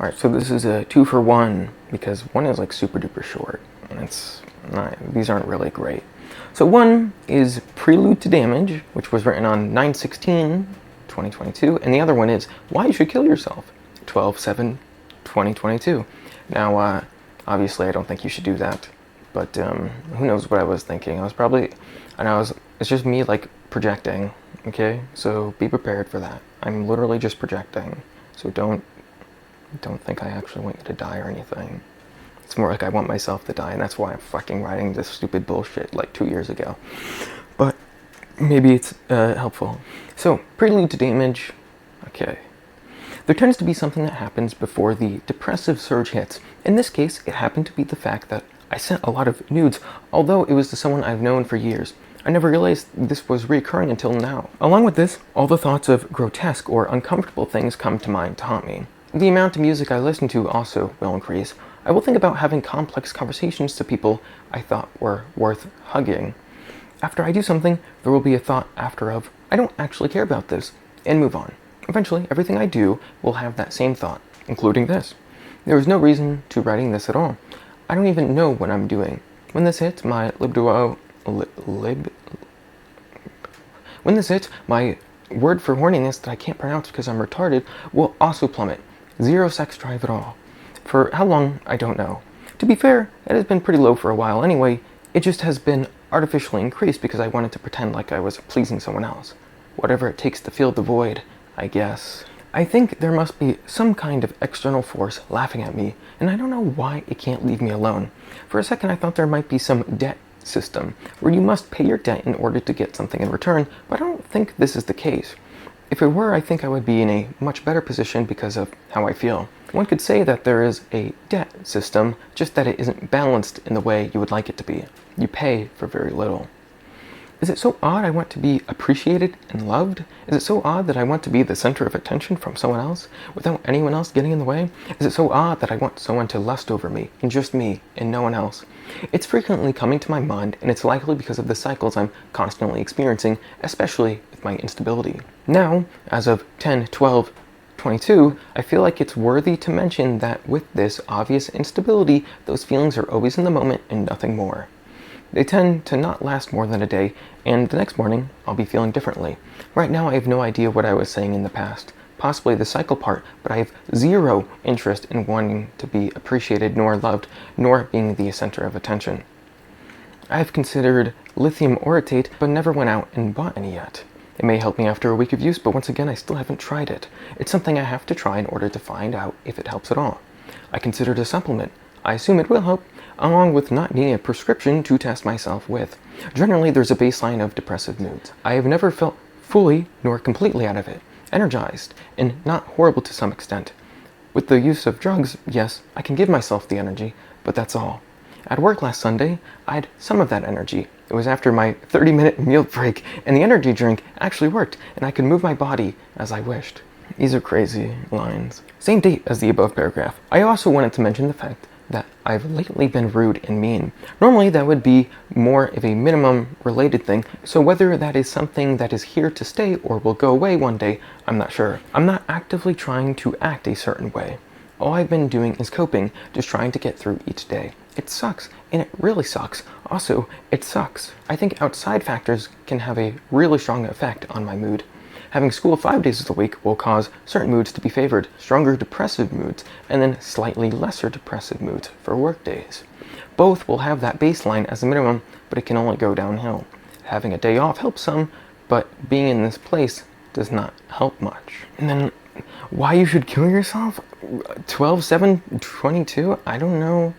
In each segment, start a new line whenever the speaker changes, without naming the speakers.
Alright, so this is a 2-for-1 because one is like super duper short and it's not, these aren't really great. So one is Prelude to Damage, which was written on 9/16/2022, and the other one is Why You Should Kill Yourself, 12/7/2022. Now, obviously I don't think you should do that, but who knows what I was thinking. It's just me like projecting, okay? So be prepared for that. I'm literally just projecting, so don't think I actually want you to die or anything. It's more like I want myself to die, and that's why I'm fucking writing this stupid bullshit like 2 years ago. But maybe it's helpful. So, Prelude to Damage, okay. There tends to be something that happens before the depressive surge hits. In this case, it happened to be the fact that I sent a lot of nudes, although it was to someone I've known for years. I never realized this was recurring until now. Along with this, all the thoughts of grotesque or uncomfortable things come to mind to haunt me. The amount of music I listen to also will increase. I will think about having complex conversations to people I thought were worth hugging. After I do something, there will be a thought after of, I don't actually care about this, and move on. Eventually, everything I do will have that same thought, including this. There is no reason to writing this at all. I don't even know what I'm doing. When this hits, my when this hits, my word for horniness that I can't pronounce because I'm retarded will also plummet. Zero sex drive at all. For how long, I don't know. To be fair, it has been pretty low for a while anyway. It just has been artificially increased because I wanted to pretend like I was pleasing someone else. Whatever it takes to fill the void, I guess. I think there must be some kind of external force laughing at me, and I don't know why it can't leave me alone. For a second I thought there might be some debt system, where you must pay your debt in order to get something in return, but I don't think this is the case. If it were, I think I would be in a much better position because of how I feel. One could say that there is a debt system, just that it isn't balanced in the way you would like it to be. You pay for very little. Is it so odd I want to be appreciated and loved? Is it so odd that I want to be the center of attention from someone else, without anyone else getting in the way? Is it so odd that I want someone to lust over me, and just me, and no one else? It's frequently coming to my mind, and it's likely because of the cycles I'm constantly experiencing, especially with my instability. Now, as of 10/12/22, I feel like it's worthy to mention that with this obvious instability, those feelings are always in the moment and nothing more. They tend to not last more than a day, and the next morning, I'll be feeling differently. Right now, I have no idea what I was saying in the past. Possibly the cycle part, but I have zero interest in wanting to be appreciated nor loved, nor being the center of attention. I have considered lithium orotate, but never went out and bought any yet. It may help me after a week of use, but once again, I still haven't tried it. It's something I have to try in order to find out if it helps at all. I considered a supplement. I assume it will help, along with not needing a prescription to test myself with. Generally, there's a baseline of depressive moods. I have never felt fully nor completely out of it, energized, and not horrible to some extent. With the use of drugs, yes, I can give myself the energy, but that's all. At work last Sunday, I had some of that energy. It was after my 30-minute meal break, and the energy drink actually worked, and I could move my body as I wished. These are crazy lines. Same date as the above paragraph. I also wanted to mention the fact that I've lately been rude and mean. Normally that would be more of a minimum related thing, so whether that is something that is here to stay or will go away one day, I'm not sure. I'm not actively trying to act a certain way. All I've been doing is coping, just trying to get through each day. It sucks, and it really sucks. Also, it sucks. I think outside factors can have a really strong effect on my mood. Having school 5 days of the week will cause certain moods to be favored, stronger depressive moods, and then slightly lesser depressive moods for work days. Both will have that baseline as a minimum, but it can only go downhill. Having a day off helps some, but being in this place does not help much. And then, why you should kill yourself? 12/7/22? I don't know.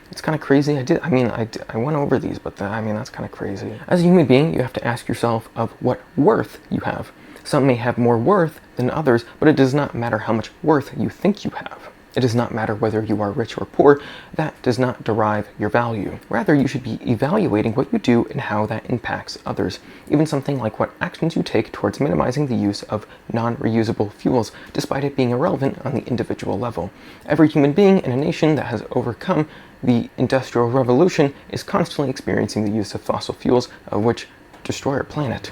It's kind of crazy. I went over these, but that's kind of crazy. As a human being, you have to ask yourself of what worth you have. Some may have more worth than others, but it does not matter how much worth you think you have. It does not matter whether you are rich or poor. That does not derive your value. Rather, you should be evaluating what you do and how that impacts others. Even something like what actions you take towards minimizing the use of non-reusable fuels, despite it being irrelevant on the individual level. Every human being in a nation that has overcome the Industrial Revolution is constantly experiencing the use of fossil fuels, of which destroy our planet.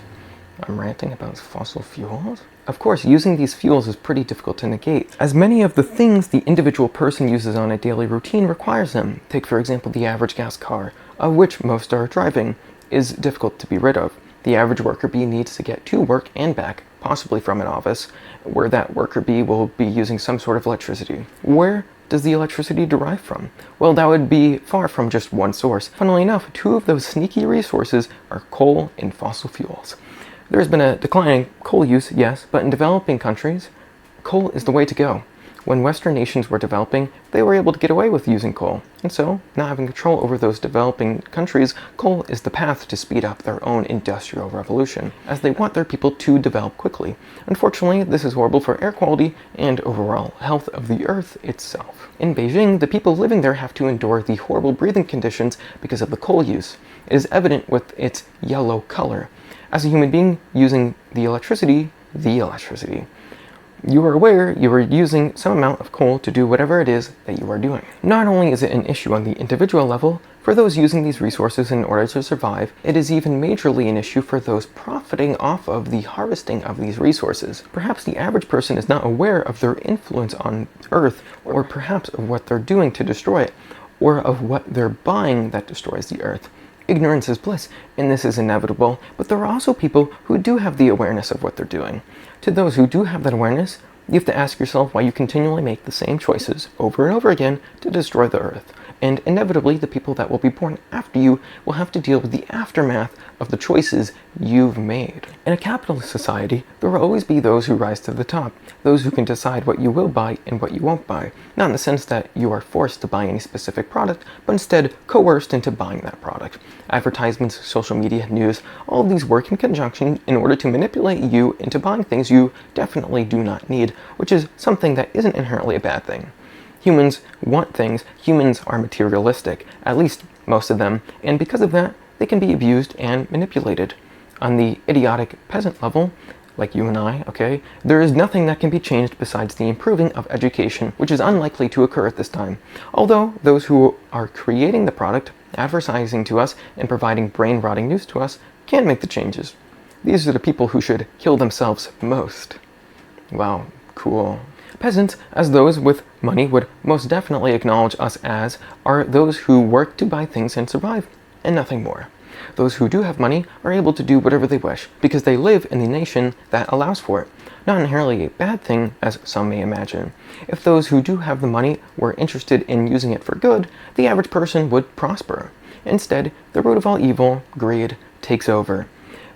I'm ranting about fossil fuels? of course, using these fuels is pretty difficult to negate, as many of the things the individual person uses on a daily routine requires them. Take, for example, the average gas car, of which most are driving, is difficult to be rid of. The average worker bee needs to get to work and back, possibly from an office, where that worker bee will be using some sort of electricity. Where does the electricity derive from? Well, that would be far from just one source. Funnily enough, two of those sneaky resources are coal and fossil fuels. There has been a decline in coal use, yes, but in developing countries, coal is the way to go. When Western nations were developing, they were able to get away with using coal. And so, not having control over those developing countries, coal is the path to speed up their own industrial revolution, as they want their people to develop quickly. Unfortunately, this is horrible for air quality and overall health of the earth itself. In Beijing, the people living there have to endure the horrible breathing conditions because of the coal use. It is evident with its yellow color. As a human being using the electricity, you are aware you are using some amount of coal to do whatever it is that you are doing. Not only is it an issue on the individual level, for those using these resources in order to survive, it is even majorly an issue for those profiting off of the harvesting of these resources. Perhaps the average person is not aware of their influence on Earth, or perhaps of what they're doing to destroy it, or of what they're buying that destroys the Earth. Ignorance is bliss, and this is inevitable, but there are also people who do have the awareness of what they're doing. To those who do have that awareness, you have to ask yourself why you continually make the same choices over and over again to destroy the Earth. And inevitably, the people that will be born after you will have to deal with the aftermath of the choices you've made. In a capitalist society, there will always be those who rise to the top, those who can decide what you will buy and what you won't buy. Not in the sense that you are forced to buy any specific product, but instead coerced into buying that product. Advertisements, social media, news, all of these work in conjunction in order to manipulate you into buying things you definitely do not need, which is something that isn't inherently a bad thing. Humans want things. Humans are materialistic, at least most of them, and because of that, they can be abused and manipulated. On the idiotic peasant level, like you and I, okay, there is nothing that can be changed besides the improving of education, which is unlikely to occur at this time. Although those who are creating the product, advertising to us, and providing brain-rotting news to us can make the changes. These are the people who should kill themselves most. Wow, cool. Peasants, as those with money would most definitely acknowledge us as, are those who work to buy things and survive, and nothing more. Those who do have money are able to do whatever they wish, because they live in the nation that allows for it. Not inherently a bad thing, as some may imagine. If those who do have the money were interested in using it for good, the average person would prosper. Instead, the root of all evil, greed, takes over.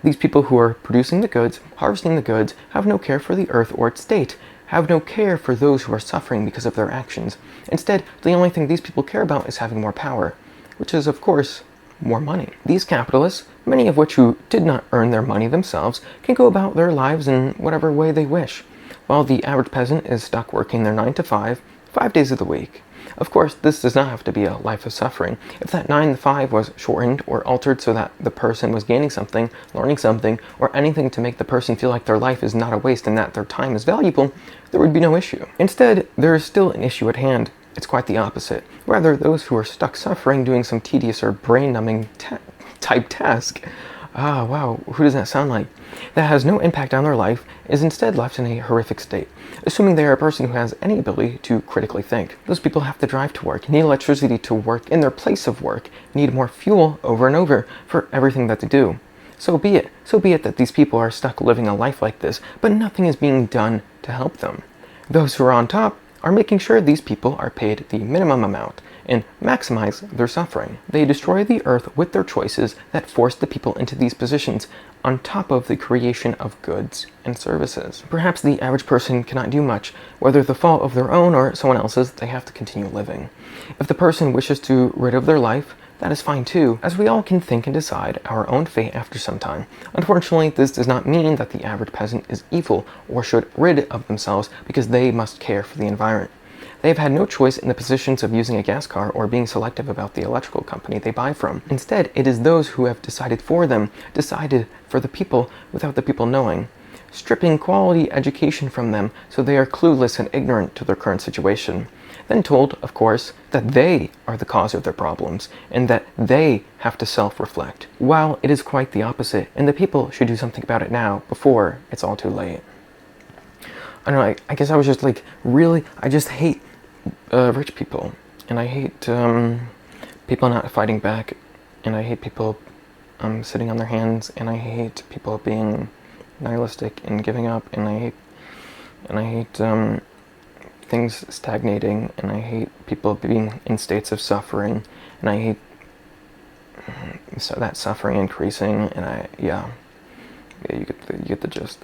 These people who are producing the goods, harvesting the goods, have no care for the earth or its state, have no care for those who are suffering because of their actions. Instead, the only thing these people care about is having more power, which is, of course, more money. These capitalists, many of which who did not earn their money themselves, can go about their lives in whatever way they wish, while the average peasant is stuck working their 9 to 5, 5 days of the week. Of course, this does not have to be a life of suffering. If that 9 to 5 was shortened or altered so that the person was gaining something, learning something, or anything to make the person feel like their life is not a waste and that their time is valuable, there would be no issue. Instead, there is still an issue at hand. It's quite the opposite. Rather, those who are stuck suffering doing some tedious or brain-numbing type task, wow, who does that sound like? That has no impact on their life, is instead left in a horrific state, assuming they are a person who has any ability to critically think. Those people have to drive to work, need electricity to work in their place of work, need more fuel over and over for everything that they do. So be it that these people are stuck living a life like this, but nothing is being done to help them. Those who are on top are making sure these people are paid the minimum amount and maximize their suffering. They destroy the earth with their choices that force the people into these positions, on top of the creation of goods and services. Perhaps the average person cannot do much, whether the fault of their own or someone else's. They have to continue living. If the person wishes to rid of their life, that is fine too, as we all can think and decide our own fate after some time. Unfortunately, this does not mean that the average peasant is evil or should rid of themselves because they must care for the environment. They have had no choice in the positions of using a gas car or being selective about the electrical company they buy from. Instead, it is those who have decided for them, decided for the people without the people knowing, stripping quality education from them so they are clueless and ignorant to their current situation. Then told, of course, that they are the cause of their problems and that they have to self-reflect. While it is quite the opposite, and the people should do something about it now before it's all too late. I don't know, I guess I was just like, really, I just hate rich people. And I hate people not fighting back. And I hate people sitting on their hands. And I hate people being nihilistic and giving up. And I hate things stagnating. And I hate people being in states of suffering. And I hate that suffering increasing. And yeah, you get the gist.